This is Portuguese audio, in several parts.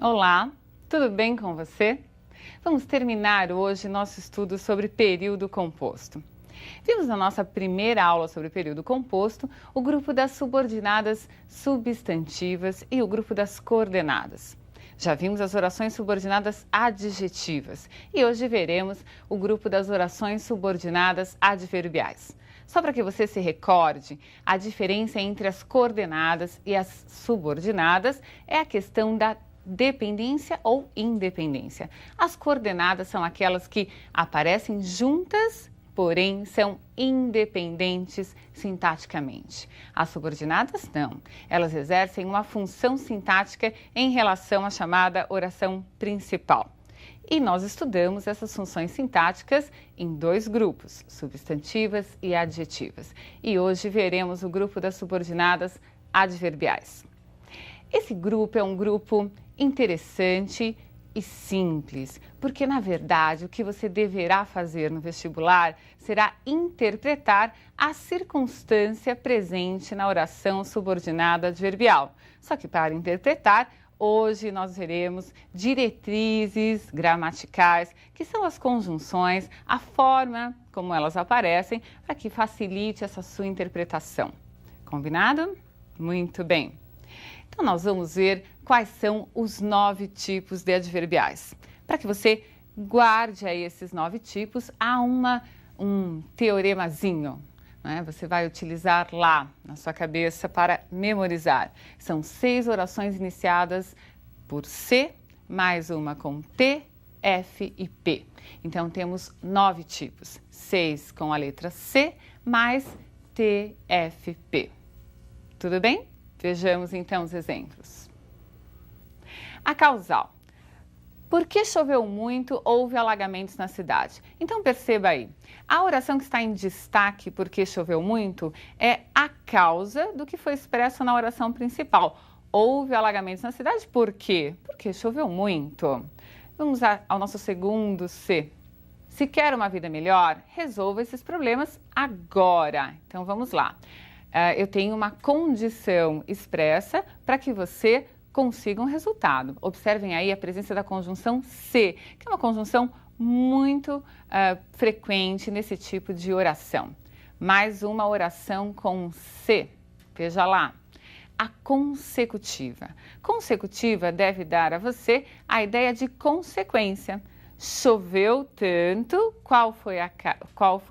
Olá, tudo bem com você? Vamos terminar hoje nosso estudo sobre período composto. Vimos na nossa primeira aula sobre período composto o grupo das subordinadas substantivas e o grupo das coordenadas. Já vimos as orações subordinadas adjetivas e hoje veremos o grupo das orações subordinadas adverbiais. Só para que você se recorde, a diferença entre as coordenadas e as subordinadas é a questão da dependência ou independência. As coordenadas são aquelas que aparecem juntas, porém são independentes sintaticamente. As subordinadas não. Elas exercem uma função sintática em relação à chamada oração principal. E nós estudamos essas funções sintáticas em dois grupos, substantivas e adjetivas. E hoje veremos o grupo das subordinadas adverbiais. Esse grupo é um grupo interessante e simples, porque na verdade o que você deverá fazer no vestibular será interpretar a circunstância presente na oração subordinada adverbial. Só que para interpretar, hoje nós veremos diretrizes gramaticais, que são as conjunções, a forma como elas aparecem, para que facilite essa sua interpretação. Combinado? Muito bem. Então, nós vamos ver quais são os 9 tipos de adverbiais. Para que você guarde aí esses 9 tipos, há um teoremazinho, né? Você vai utilizar lá na sua cabeça para memorizar. São 6 orações iniciadas por C, mais uma com T, F e P. Então, temos 9 tipos. 6 com a letra C, mais T, F, P. Tudo bem? Vejamos então os exemplos. A causal. Porque choveu muito, houve alagamentos na cidade. Então perceba aí, a oração que está em destaque, porque choveu muito, é a causa do que foi expresso na oração principal. Houve alagamentos na cidade, por quê? Porque choveu muito. Vamos ao nosso segundo C. Se quer uma vida melhor, resolva esses problemas agora. Então vamos lá. Eu tenho uma condição expressa para que você consiga um resultado. Observem aí a presença da conjunção se, que é uma conjunção muito frequente nesse tipo de oração. Mais uma oração com se. Veja lá. A consecutiva. Consecutiva deve dar a você a ideia de consequência. Choveu tanto, qual foi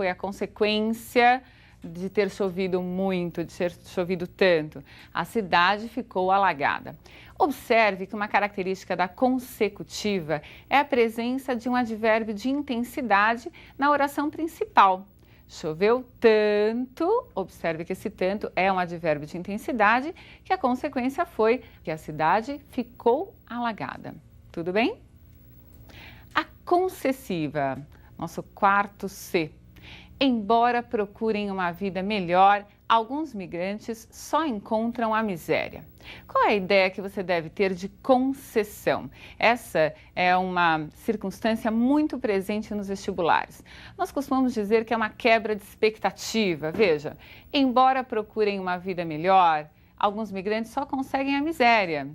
a consequência de ter chovido muito, de ter chovido tanto? A cidade ficou alagada. Observe que uma característica da consecutiva é a presença de um advérbio de intensidade na oração principal. Choveu tanto, observe que esse tanto é um advérbio de intensidade, que a consequência foi que a cidade ficou alagada. Tudo bem? A concessiva, nosso quarto C. Embora procurem uma vida melhor, alguns migrantes só encontram a miséria. Qual é a ideia que você deve ter de concessão? Essa é uma circunstância muito presente nos vestibulares. Nós costumamos dizer que é uma quebra de expectativa. Veja, embora procurem uma vida melhor, alguns migrantes só conseguem a miséria.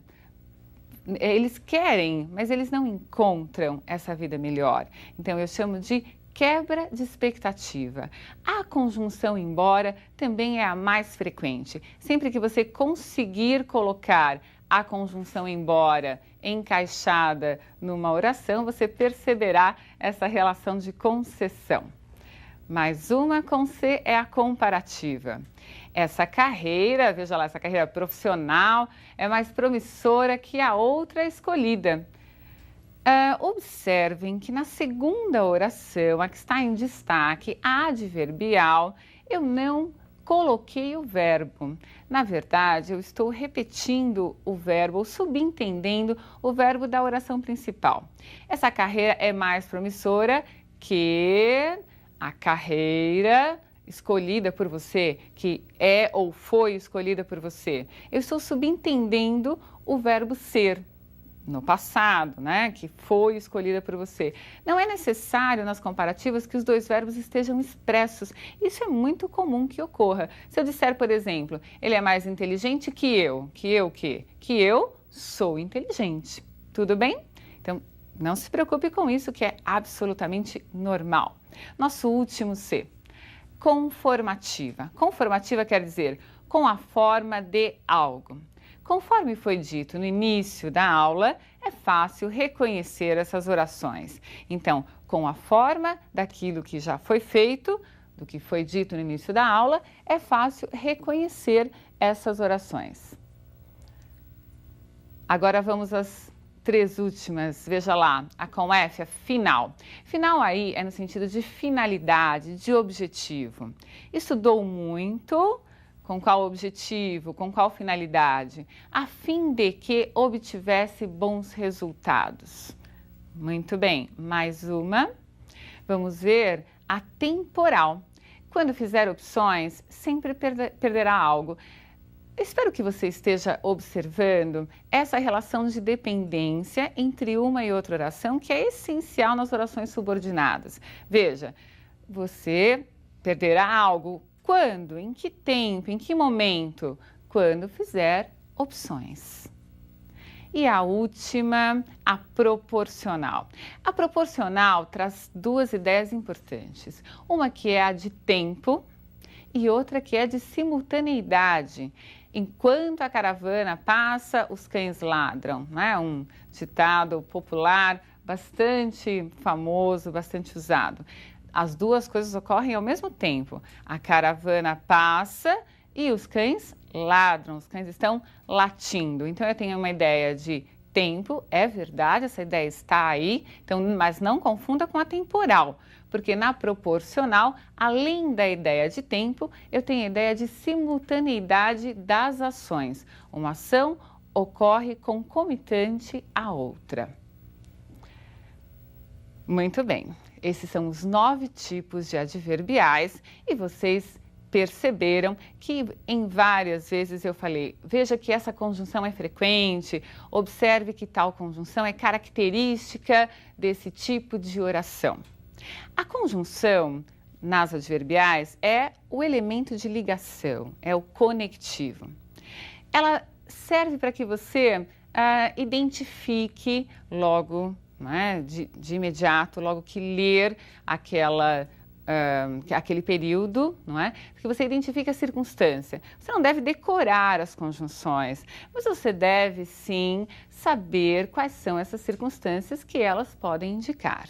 Eles querem, mas eles não encontram essa vida melhor. Então eu chamo de quebra de expectativa. A conjunção embora também é a mais frequente. Sempre que você conseguir colocar a conjunção embora encaixada numa oração, você perceberá essa relação de concessão. Mais uma com C é a comparativa. Essa carreira, veja lá, essa carreira profissional é mais promissora que a outra escolhida. Observem que na segunda oração, a que está em destaque, a adverbial, eu não coloquei o verbo. Na verdade, eu estou repetindo o verbo, ou subentendendo o verbo da oração principal. Essa carreira é mais promissora que a carreira escolhida por você, que é ou foi escolhida por você. Eu estou subentendendo o verbo ser. No passado, né, que foi escolhida por você. Não é necessário nas comparativas que os dois verbos estejam expressos. Isso é muito comum que ocorra. Se eu disser, por exemplo, ele é mais inteligente que eu. Que eu sou inteligente. Tudo bem? Então, não se preocupe com isso, que é absolutamente normal. Nosso último C, conformativa. Conformativa quer dizer com a forma de algo. Conforme foi dito no início da aula, é fácil reconhecer essas orações. Então, com a forma daquilo que já foi feito, do que foi dito no início da aula, é fácil reconhecer essas orações. Agora vamos às 3 últimas. Veja lá, a com F é final. Final aí é no sentido de finalidade, de objetivo. Estudou muito. Com qual objetivo? Com qual finalidade? A fim de que obtivesse bons resultados. Muito bem, mais uma. Vamos ver a temporal. Quando fizer opções, sempre perderá algo. Espero que você esteja observando essa relação de dependência entre uma e outra oração, que é essencial nas orações subordinadas. Veja, você perderá algo. Quando? Em que tempo? Em que momento? Quando fizer opções. E a última, a proporcional. A proporcional traz 2 ideias importantes. Uma que é a de tempo e outra que é de simultaneidade. Enquanto a caravana passa, os cães ladram, né? Um ditado popular bastante famoso, bastante usado. As 2 coisas ocorrem ao mesmo tempo. A caravana passa e os cães ladram, os cães estão latindo. Então, eu tenho uma ideia de tempo, é verdade, essa ideia está aí, então, mas não confunda com a temporal, porque na proporcional, além da ideia de tempo, eu tenho a ideia de simultaneidade das ações. Uma ação ocorre concomitante à outra. Muito bem. Esses são os 9 tipos de adverbiais e vocês perceberam que em várias vezes eu falei, veja que essa conjunção é frequente, observe que tal conjunção é característica desse tipo de oração. A conjunção nas adverbiais é o elemento de ligação, é o conectivo. Ela serve para que você identifique logo, né, de imediato, logo que ler aquele período, não é? Que você identifique a circunstância. Você não deve decorar as conjunções, mas você deve sim saber quais são essas circunstâncias que elas podem indicar.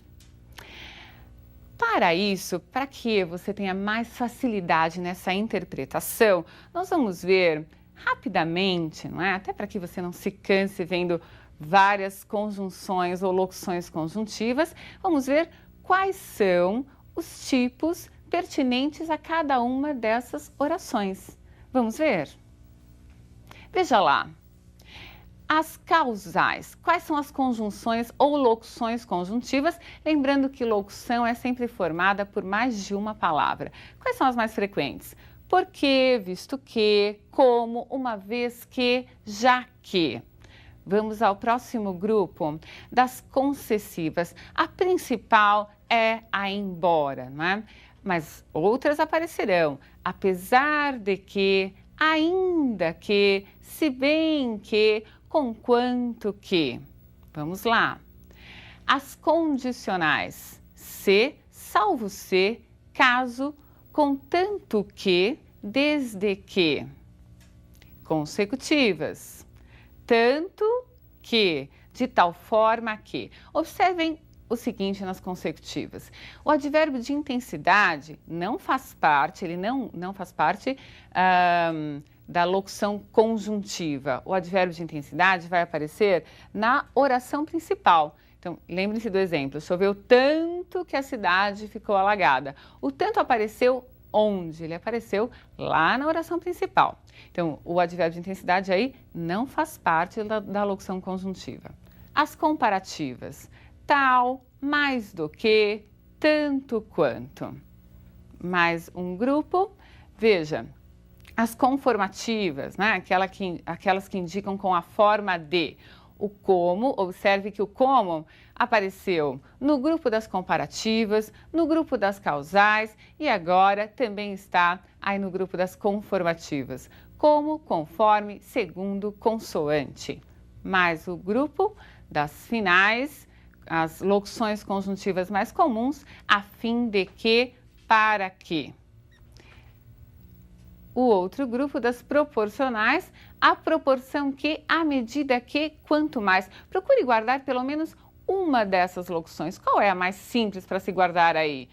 Para isso, para que você tenha mais facilidade nessa interpretação, nós vamos ver rapidamente, não é? Até para que você não se canse vendo várias conjunções ou locuções conjuntivas, vamos ver quais são os tipos pertinentes a cada uma dessas orações. Vamos ver? Veja lá. As causais. Quais são as conjunções ou locuções conjuntivas? Lembrando que locução é sempre formada por mais de uma palavra. Quais são as mais frequentes? Porque, visto que, como, uma vez que, já que. Vamos ao próximo grupo das concessivas. A principal é a embora, não é? Mas outras aparecerão. Apesar de que, ainda que, se bem que, conquanto que. Vamos lá. As condicionais. Se, salvo se, caso, contanto que, desde que. Consecutivas. Tanto que, de tal forma que. Observem o seguinte nas consecutivas. O advérbio de intensidade não faz parte, ele não faz parte da locução conjuntiva. O advérbio de intensidade vai aparecer na oração principal. Então, lembre-se do exemplo. Choveu tanto que a cidade ficou alagada. O tanto apareceu onde? Ele apareceu lá na oração principal. Então, o advérbio de intensidade aí não faz parte da locução conjuntiva. As comparativas. Tal, mais do que, tanto quanto. Mais um grupo. Veja, as conformativas, né? Aquelas que indicam com a forma de. O como, observe que o como apareceu no grupo das comparativas, no grupo das causais e agora também está aí no grupo das conformativas. Como, conforme, segundo, consoante. Mais o grupo das finais, as locuções conjuntivas mais comuns, a fim de que, para que. O outro grupo das proporcionais, a proporção que, à medida que, quanto mais. Procure guardar pelo menos uma dessas locuções. Qual é a mais simples para se guardar aí?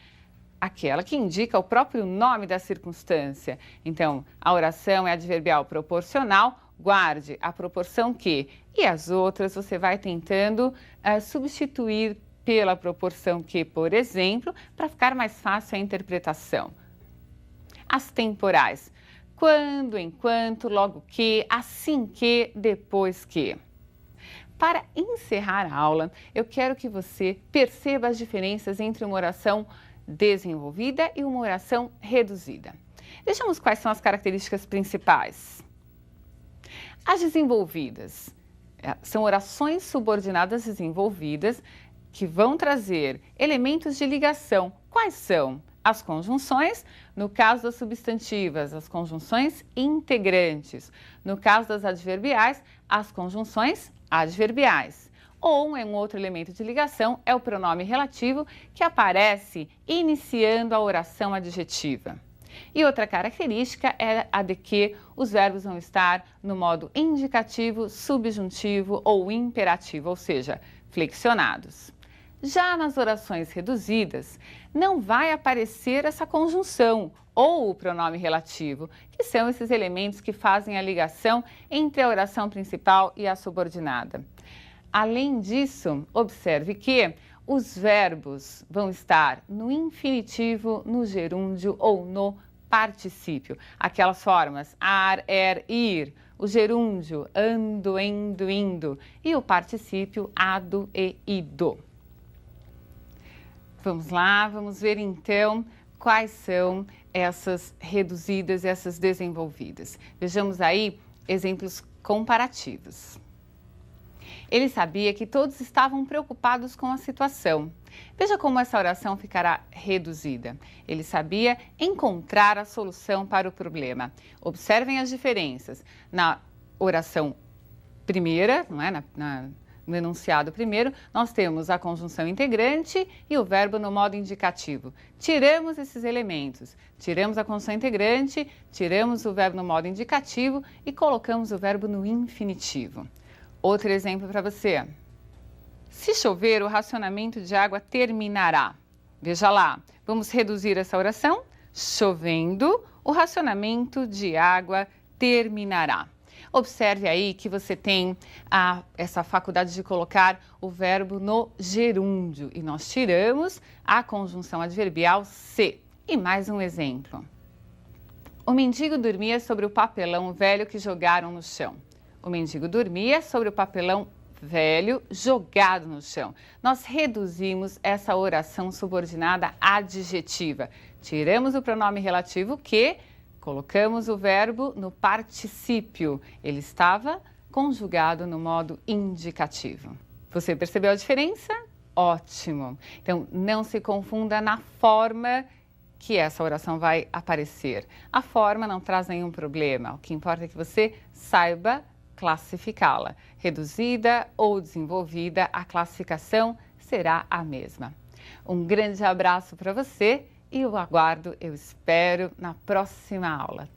Aquela que indica o próprio nome da circunstância. Então, a oração é adverbial proporcional, guarde a proporção que. E as outras você vai tentando substituir pela proporção que, por exemplo, para ficar mais fácil a interpretação. As temporais. Quando, enquanto, logo que, assim que, depois que. Para encerrar a aula, eu quero que você perceba as diferenças entre uma oração desenvolvida e uma oração reduzida. Vejamos quais são as características principais. As desenvolvidas são orações subordinadas desenvolvidas que vão trazer elementos de ligação. Quais são? As conjunções, no caso das substantivas, as conjunções integrantes. No caso das adverbiais, as conjunções adverbiais. Ou um outro elemento de ligação é o pronome relativo que aparece iniciando a oração adjetiva. E outra característica é a de que os verbos vão estar no modo indicativo, subjuntivo ou imperativo, ou seja, flexionados. Já nas orações reduzidas, não vai aparecer essa conjunção ou o pronome relativo, que são esses elementos que fazem a ligação entre a oração principal e a subordinada. Além disso, observe que os verbos vão estar no infinitivo, no gerúndio ou no particípio. Aquelas formas ar, ir, o gerúndio ando, endo, indo e o particípio ado e ido. Vamos lá, vamos ver então quais são essas reduzidas e essas desenvolvidas. Vejamos aí exemplos comparativos. Ele sabia que todos estavam preocupados com a situação. Veja como essa oração ficará reduzida. Ele sabia encontrar a solução para o problema. Observem as diferenças. Na oração primeira, não é? No enunciado primeiro, nós temos a conjunção integrante e o verbo no modo indicativo. Tiramos esses elementos, tiramos a conjunção integrante, tiramos o verbo no modo indicativo e colocamos o verbo no infinitivo. Outro exemplo para você. Se chover, o racionamento de água terminará. Veja lá, vamos reduzir essa oração. Chovendo, o racionamento de água terminará. Observe aí que você tem essa faculdade de colocar o verbo no gerúndio e nós tiramos a conjunção adverbial se. E mais um exemplo. O mendigo dormia sobre o papelão velho que jogaram no chão. O mendigo dormia sobre o papelão velho jogado no chão. Nós reduzimos essa oração subordinada adjetiva. Tiramos o pronome relativo que, colocamos o verbo no particípio. Ele estava conjugado no modo indicativo. Você percebeu a diferença? Ótimo! Então, não se confunda na forma que essa oração vai aparecer. A forma não traz nenhum problema. O que importa é que você saiba classificá-la. Reduzida ou desenvolvida, a classificação será a mesma. Um grande abraço para você e eu espero na próxima aula.